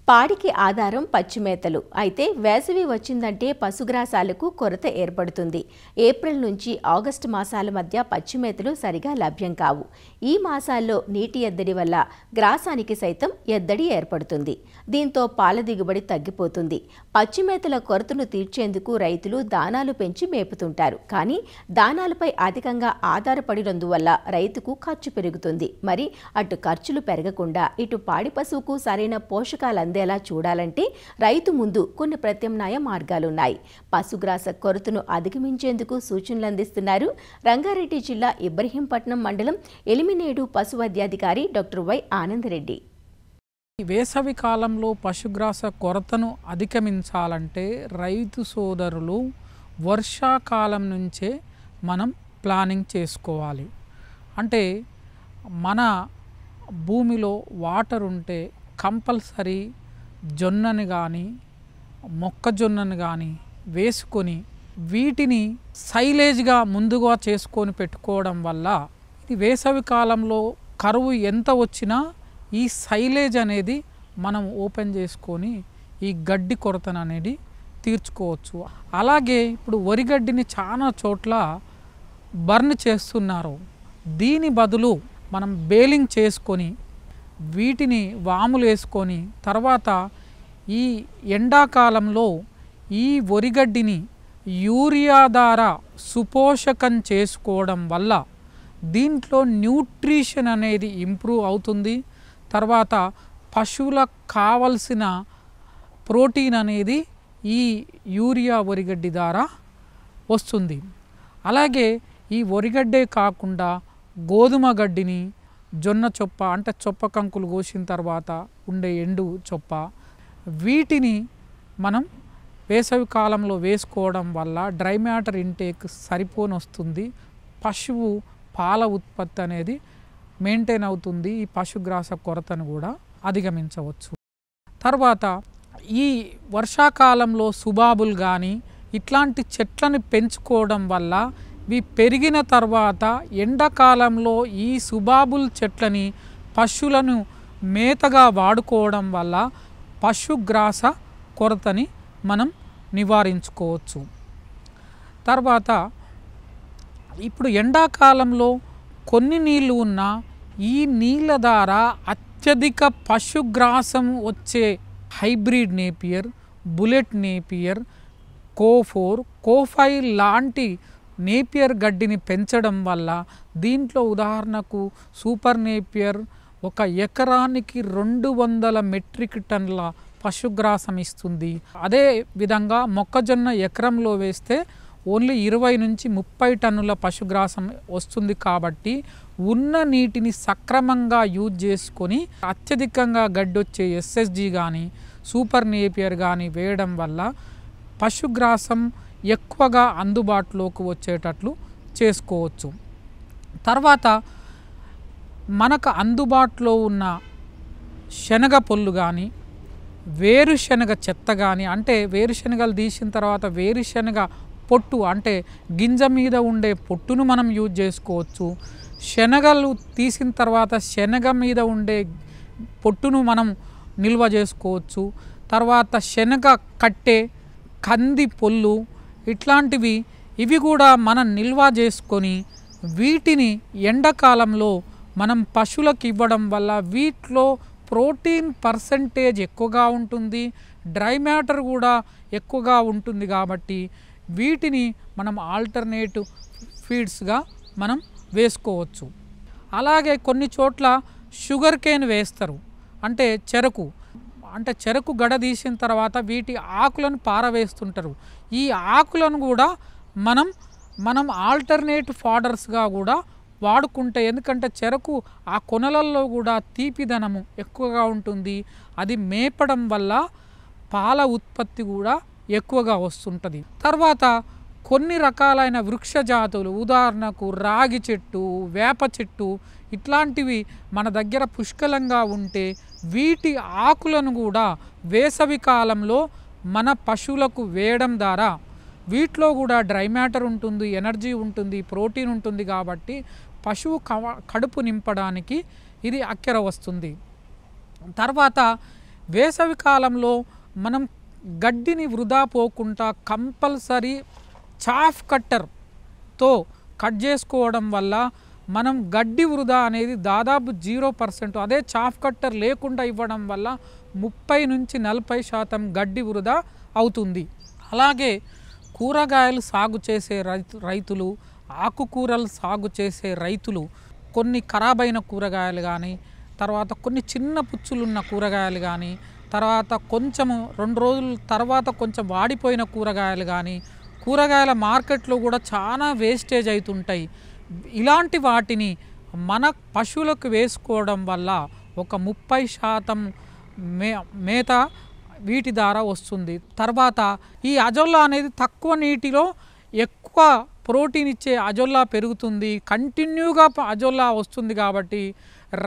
పాడికి ఆధారం పచ్చిమేతలు. అయితే వేసవి వచ్చిందంటే పశుగ్రాసాలకు కొరత ఏర్పడుతుంది. ఏప్రిల్ నుంచి ఆగస్టు మాసాల మధ్య పచ్చిమేతలు సరిగా లభ్యం కావు. ఈ మాసాల్లో నీటి ఎద్దడి వల్ల గ్రాసానికి సైతం ఎద్దడి ఏర్పడుతుంది. దీంతో పాల దిగుబడి తగ్గిపోతుంది. పచ్చిమేతల కొరతను తీర్చేందుకు రైతులు దానాలు పెంచి మేపుతుంటారు. కానీ దానాలపై అధికంగా ఆధారపడినందువల్ల రైతుకు ఖర్చు పెరుగుతుంది. మరి అటు ఖర్చులు పెరగకుండా ఇటు పాడి పశువుకు సరైన పోషకాలు అందేలా చూడాలంటే రైతు ముందు కొన్ని ప్రత్యామ్నాయ మార్గాలున్నాయి. పశుగ్రాస కొరతను అధిగమించేందుకు సూచనలు అందిస్తున్నారు రంగారెడ్డి జిల్లా ఇబ్రహీంపట్నం మండలం ఎలిమినేడు పశు వైద్యాధికారి డాక్టర్ వై ఆనందరెడ్డి. వేసవి కాలంలో పశుగ్రాస కొరతను అధిగమించాలంటే రైతు సోదరులు వర్షాకాలం నుంచే మనం ప్లానింగ్ చేసుకోవాలి. అంటే మన భూమిలో వాటర్ ఉంటే కంపల్సరీ జొన్నని కానీ మొక్కజొన్నని కానీ వేసుకొని వీటిని సైలేజ్గా ముందుగా చేసుకొని పెట్టుకోవడం వల్ల ఇది వేసవి కాలంలో కరువు ఎంత వచ్చినా ఈ సైలేజ్ అనేది మనం ఓపెన్ చేసుకొని ఈ గడ్డి కొరతను అనేది తీర్చుకోవచ్చు. అలాగే ఇప్పుడు వరిగడ్డిని చాలా చోట్ల బర్న్ చేస్తున్నారు. దీని బదులు మనం బేలింగ్ చేసుకొని వీటిని వాములు వేసుకొని తర్వాత ఈ ఎండాకాలంలో ఈ వరిగడ్డిని యూరియా ద్వారా సుపోషకం చేసుకోవడం వల్ల దీంట్లో న్యూట్రిషన్ అనేది ఇంప్రూవ్ అవుతుంది. తర్వాత పశువులకు కావలసిన ప్రోటీన్ అనేది ఈ యూరియా వరిగడ్డి ద్వారా వస్తుంది. అలాగే ఈ వరిగడ్డే కాకుండా గోధుమ గడ్డిని జొన్న చొప్ప అంటే చొప్ప కంకులు కోసిన తర్వాత ఉండే ఎండు చొప్ప వీటిని మనం వేసవి కాలంలో వేసుకోవడం వల్ల డ్రై మ్యాటర్ ఇంటేక్ సరిపోని వస్తుంది. పశువు పాల ఉత్పత్తి అనేది మెయింటైన్ అవుతుంది. ఈ పశుగ్రాస కొరతను కూడా అధిగమించవచ్చు. తర్వాత ఈ వర్షాకాలంలో సుబాబులు కానీ ఇట్లాంటి చెట్లను పెంచుకోవడం వల్ల ఇవి పెరిగిన తర్వాత ఎండాకాలంలో ఈ సుబాబుల్ చెట్లని పశువులను మేతగా వాడుకోవడం వల్ల పశుగ్రాస కొరతని మనం నివారించుకోవచ్చు. తర్వాత ఇప్పుడు ఎండాకాలంలో కొన్ని నీళ్ళు ఉన్నా ఈ నీళ్ళ ద్వారా అత్యధిక పశుగ్రాసం వచ్చే హైబ్రిడ్ నేపియర్, బుల్లెట్ నేపియర్, కోఫోర్, కోఫైల్ లాంటి నేపియర్ గడ్డిని పెంచడం వల్ల దీంట్లో ఉదాహరణకు సూపర్ నేపియర్ ఒక ఎకరానికి 200 మెట్రిక్ టన్నుల పశుగ్రాసం ఇస్తుంది. అదే విధంగా మొక్కజొన్న ఎకరంలో వేస్తే ఓన్లీ 20 నుంచి 30 టన్నుల పశుగ్రాసం వస్తుంది. కాబట్టి ఉన్న నీటిని సక్రమంగా యూజ్ చేసుకొని అత్యధికంగా గడ్డొచ్చే ఎస్ఎస్జి కానీ సూపర్ నేపియర్ కానీ వేయడం వల్ల పశుగ్రాసం ఎక్కువగా అందుబాటులోకి వచ్చేటట్లు చేసుకోవచ్చు. తర్వాత మనకు అందుబాటులో ఉన్న శనగ పొల్లు కానీ వేరుశనగ చెత్త కానీ అంటే వేరుశనగలు తీసిన తర్వాత వేరుశనగ పొట్టు అంటే గింజ మీద ఉండే పొట్టును మనం యూజ్ చేసుకోవచ్చు. శనగలు తీసిన తర్వాత శనగ మీద ఉండే పొట్టును మనం నిల్వ చేసుకోవచ్చు. తర్వాత శనగ కట్టే కంది పొల్లు ఇట్లాంటివి ఇవి కూడా మనం నిల్వ చేసుకొని వీటిని ఎండాకాలంలో మనం పశువులకు ఇవ్వడం వల్ల వీటిలో ప్రోటీన్ పర్సంటేజ్ ఎక్కువగా ఉంటుంది, డ్రై మ్యాటర్ కూడా ఎక్కువగా ఉంటుంది. కాబట్టి వీటిని మనం ఆల్టర్నేటివ్ ఫీడ్స్గా మనం వేసుకోవచ్చు. అలాగే కొన్ని చోట్ల షుగర్ కేన్ వేస్తారు. అంటే చెరకు గడ తీసిన తర్వాత వీటి ఆకులను పారవేస్తుంటారు. ఈ ఆకులను కూడా మనం ఆల్టర్నేటివ్ ఫాడర్స్గా కూడా వాడుకుంటే ఎందుకంటే చెరకు ఆ కొనలల్లో కూడా తీపిదనము ఎక్కువగా ఉంటుంది. అది మేపడం వల్ల పాల ఉత్పత్తి కూడా ఎక్కువగా వస్తుంటుంది. తర్వాత కొన్ని రకాలైన వృక్ష జాతులు ఉదాహరణకు రాగి చెట్టు, వేప చెట్టు ఇట్లాంటివి మన దగ్గర పుష్కలంగా ఉంటే వీటి ఆకులను కూడా వేసవి కాలంలో మన పశువులకు వేయడం ద్వారా వీటిలో కూడా డ్రై మ్యాటర్ ఉంటుంది, ఎనర్జీ ఉంటుంది, ప్రోటీన్ ఉంటుంది. కాబట్టి పశువు కడుపు నింపడానికి ఇది అక్కర వస్తుంది. తర్వాత వేసవి కాలంలో మనం గడ్డిని వృధా పోకుండా కంపల్సరీ చాఫ్ కట్టర్తో కట్ చేసుకోవడం వల్ల మనం గడ్డి వృధా అనేది దాదాపు 0%. అదే చాఫ్ కట్టర్ లేకుండా ఇవ్వడం వల్ల 30 నుంచి 40% గడ్డి వృధా అవుతుంది. అలాగే కూరగాయలు సాగు చేసే రైతులు, ఆకుకూరలు సాగు చేసే రైతులు కొన్ని ఖరాబైన కూరగాయలు కానీ, తర్వాత కొన్ని చిన్న పుచ్చులున్న కూరగాయలు కానీ, తర్వాత కొంచెము 2 రోజుల తర్వాత కొంచెం వాడిపోయిన కూరగాయలు కానీ, కూరగాయల మార్కెట్లో కూడా చాలా వేస్టేజ్ అవుతుంటాయి. ఇలాంటి వాటిని మన పశువులకు వేసుకోవడం వల్ల ఒక 30% మేత వీటి ద్వారా వస్తుంది. తర్వాత ఈ అజొల్లా అనేది తక్కువ నీటిలో ఎక్కువ ప్రోటీన్ ఇచ్చే అజొల్లా పెరుగుతుంది. కంటిన్యూగా అజొల్లా వస్తుంది. కాబట్టి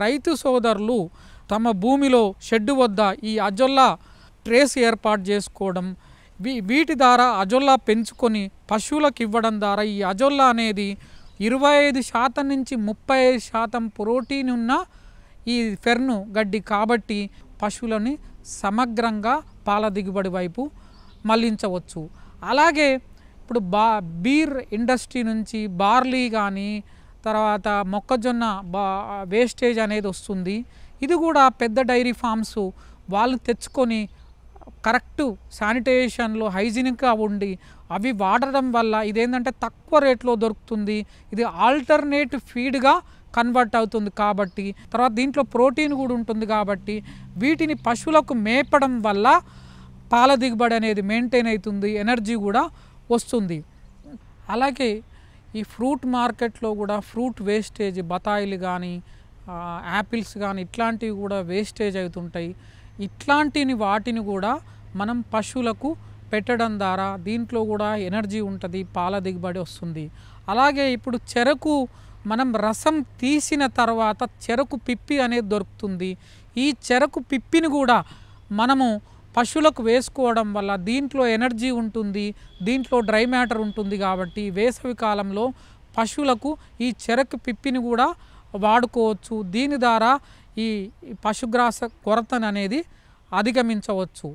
రైతు సోదరులు తమ భూమిలో షెడ్డు వద్ద ఈ అజొల్లా ట్రేస్ ఏర్పాటు చేసుకోవడం, వీటి ద్వారా అజొల్లా పెంచుకొని పశువులకు ఇవ్వడం ద్వారా ఈ అజొల్లా అనేది 25% నుంచి 35% ప్రోటీన్ ఉన్న ఈ ఫెర్ను గడ్డి కాబట్టి పశువులని సమగ్రంగా పాల దిగుబడి వైపు మళ్లించవచ్చు. అలాగే ఇప్పుడు బీర్ ఇండస్ట్రీ నుంచి బార్లీ కానీ, తర్వాత మొక్కజొన్న వేస్టేజ్ అనేది వస్తుంది. ఇది కూడా పెద్ద డైరీ ఫార్మ్స్ వాళ్ళు తెచ్చుకొని కరెక్ట్ శానిటేషన్లో హైజీనిక్గా ఉండి అవి వాడడం వల్ల ఇదేంటంటే తక్కువ రేట్లో దొరుకుతుంది. ఇది ఆల్టర్నేట్ ఫీడ్గా కన్వర్ట్ అవుతుంది కాబట్టి, తర్వాత దీంట్లో ప్రోటీన్ కూడా ఉంటుంది కాబట్టి వీటిని పశువులకు మేపడం వల్ల పాల దిగుబడి అనేది మెయింటైన్ అవుతుంది, ఎనర్జీ కూడా వస్తుంది. అలాగే ఈ ఫ్రూట్ మార్కెట్లో కూడా ఫ్రూట్ వేస్టేజ్, బతాయిలు కానీ యాపిల్స్ కానీ ఇట్లాంటివి కూడా వేస్టేజ్ అవుతుంటాయి. ఇట్లాంటిని వాటిని కూడా మనం పశువులకు పెట్టడం ద్వారా దీంట్లో కూడా ఎనర్జీ ఉంటుంది, పాల దిగుబడి వస్తుంది. అలాగే ఇప్పుడు చెరకు మనం రసం తీసిన తర్వాత చెరకు పిప్పి అనేది దొరుకుతుంది. ఈ చెరకు పిప్పిని కూడా మనము పశువులకు వేసుకోవడం వల్ల దీంట్లో ఎనర్జీ ఉంటుంది, దీంట్లో డ్రై మ్యాటర్ ఉంటుంది. కాబట్టి వేసవి కాలంలో పశువులకు ఈ చెరకు పిప్పిని కూడా వాడుకోవచ్చు. దీని ద్వారా ఈ పశుగ్రాస కొరతను అనేది అధిగమించవచ్చు.